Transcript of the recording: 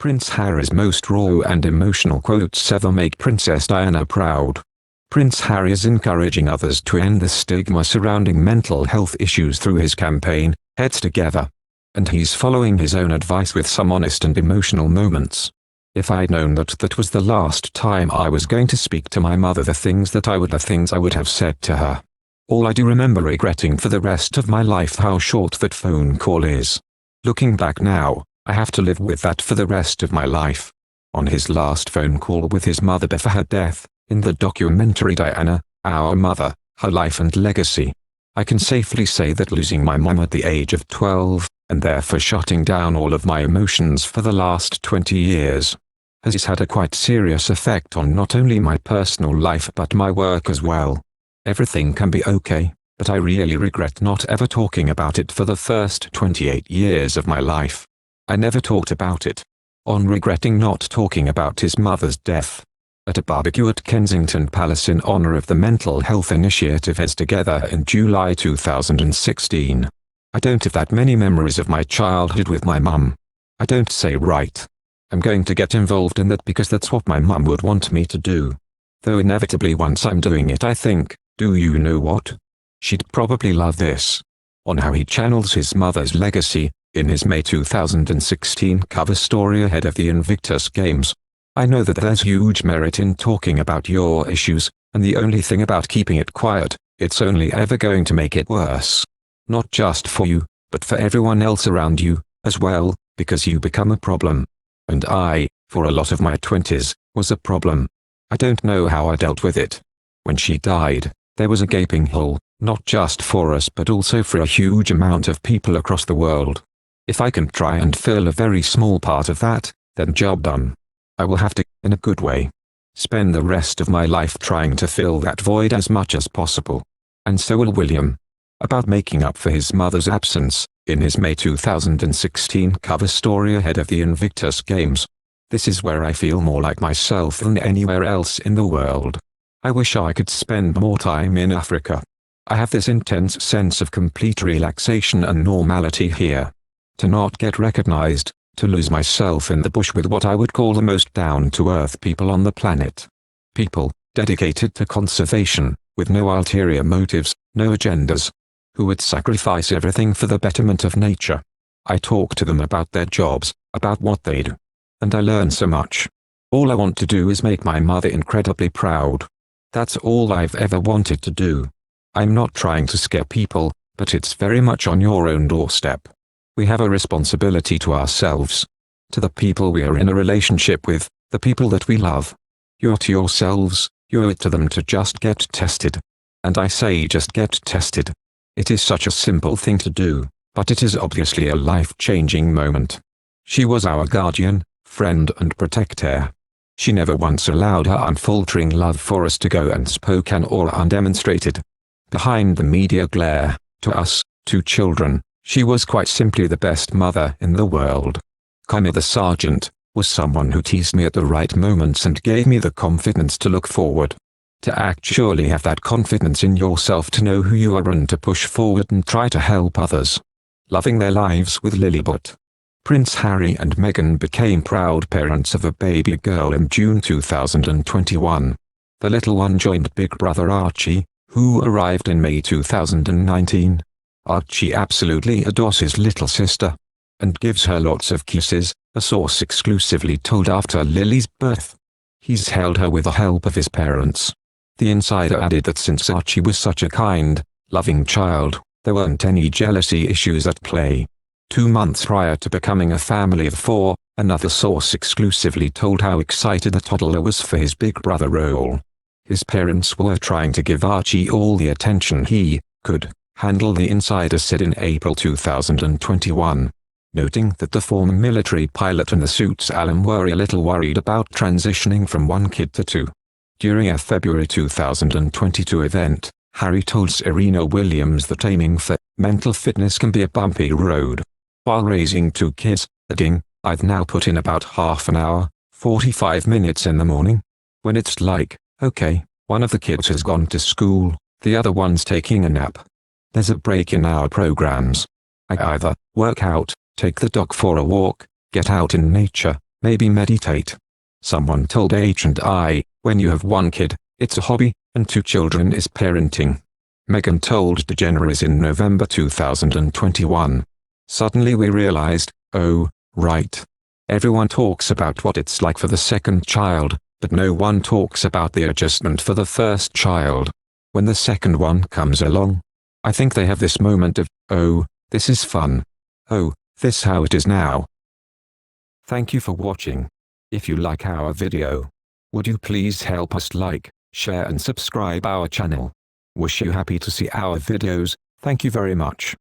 Prince Harry's most raw and emotional quotes ever make Princess Diana proud. Prince Harry is encouraging others to end the stigma surrounding mental health issues through his campaign, Heads Together. And he's following his own advice with some honest and emotional moments. If I'd known that was the last time I was going to speak to my mother, the things I would have said to her. All I do remember regretting for the rest of my life how short that phone call is. Looking back now, I have to live with that for the rest of my life. On his last phone call with his mother before her death, in the documentary Diana, Our Mother, Her Life and Legacy, I can safely say that losing my mum at the age of 12, and therefore shutting down all of my emotions for the last 20 years, has had a quite serious effect on not only my personal life but my work as well. Everything can be okay, but I really regret not ever talking about it for the first 28 years of my life. I never talked about it. On regretting not talking about his mother's death. At a barbecue at Kensington Palace in honor of the Mental Health Initiative Heads Together in July 2016. I don't have that many memories of my childhood with my mum. I don't say right. I'm going to get involved in that because that's what my mum would want me to do. Though inevitably once I'm doing it I think, do you know what? She'd probably love this. On how he channels his mother's legacy, in his May 2016 cover story ahead of the Invictus Games. I know that there's huge merit in talking about your issues, and the only thing about keeping it quiet, it's only ever going to make it worse. Not just for you, but for everyone else around you, as well, because you become a problem. And I, for a lot of my 20s, was a problem. I don't know how I dealt with it. When she died, there was a gaping hole, not just for us but also for a huge amount of people across the world. If I can try and fill a very small part of that, then job done. I will have to, in a good way, spend the rest of my life trying to fill that void as much as possible. And so will William. About making up for his mother's absence, in his May 2016 cover story ahead of the Invictus Games. This is where I feel more like myself than anywhere else in the world. I wish I could spend more time in Africa. I have this intense sense of complete relaxation and normality here. To not get recognized, to lose myself in the bush with what I would call the most down-to-earth people on the planet. People, dedicated to conservation, with no ulterior motives, no agendas. Who would sacrifice everything for the betterment of nature. I talk to them about their jobs, about what they do. And I learn so much. All I want to do is make my mother incredibly proud. That's all I've ever wanted to do. I'm not trying to scare people, but it's very much on your own doorstep. We have a responsibility to ourselves. To the people we are in a relationship with, the people that we love. You owe it to yourselves, you owe it to them to just get tested. And I say just get tested. It is such a simple thing to do, but it is obviously a life-changing moment. She was our guardian, friend and protector. She never once allowed her unfaltering love for us to go unspoken or undemonstrated. Behind the media glare, to us, two children, she was quite simply the best mother in the world. Connie the sergeant, was someone who teased me at the right moments and gave me the confidence to look forward. To actually have that confidence in yourself to know who you are and to push forward and try to help others. Loving their lives with Lilibut. Prince Harry and Meghan became proud parents of a baby girl in June 2021. The little one joined big brother Archie, who arrived in May 2019. Archie absolutely adores his little sister. And gives her lots of kisses, a source exclusively told after Lily's birth. He's held her with the help of his parents. The insider added that since Archie was such a kind, loving child, there weren't any jealousy issues at play. 2 months prior to becoming a family of 4, another source exclusively told how excited the toddler was for his big brother role. His parents were trying to give Archie all the attention he could handle, the insider said in April 2021. Noting that the former military pilot and the suit's alum were a little worried about transitioning from one kid to 2. During a February 2022 event, Harry told Serena Williams that aiming for mental fitness can be a bumpy road. While raising 2 kids, adding, "I've now put in about half an hour, 45 minutes in the morning. When it's like, okay, one of the kids has gone to school, the other one's taking a nap. There's a break in our programs. I either work out, take the dog for a walk, get out in nature, Maybe meditate. Someone told H and I, when you have one kid, it's a hobby, and 2 children is parenting. Megan told DeGeneres in November 2021. Suddenly we realized, oh, right. Everyone talks about what it's like for the second child, but no one talks about the adjustment for the first child. When the second one comes along, I think they have this moment of, oh, this is fun. Oh, this how it is now. Thank you for watching. If you like our video, would you please help us like, share and subscribe our channel. Wish you happy to see our videos. Thank you very much.